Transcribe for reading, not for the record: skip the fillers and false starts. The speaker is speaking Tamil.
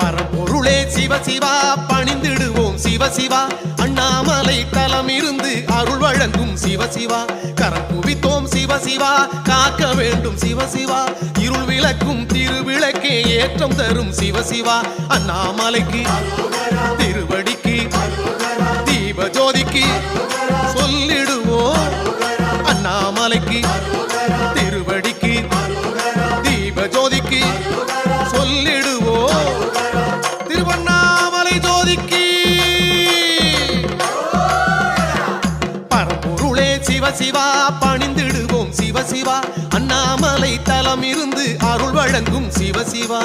பரம்பொருளே சிவசிவா பணிந்திடுவோம் சிவசிவா அண்ணாமலை தலம் இருந்து அருள் வழங்கும் சிவசிவா கரம் குவித்தோம் சிவசிவா காக்க வேண்டும் சிவசிவா இருள் விளக்கும் திருவிளக்கே ஏற்றம் தரும் சிவசிவா அண்ணாமலைக்கு திருவடிக்கு தீப ஜோதிக்கு சொல்லிடுவோம் அண்ணாமலைக்கு திருவடிக்கு தீப ஜோதிக்கு சொல்லிடுவோம் திருவண்ணாமலை ஜோதிக்கு பரம்பொருளே சிவசிவா பணிந்திடுவோம் சிவசிவா அண்ணாமலை தலம் இருந்து அருள் வழங்கும் சிவசிவா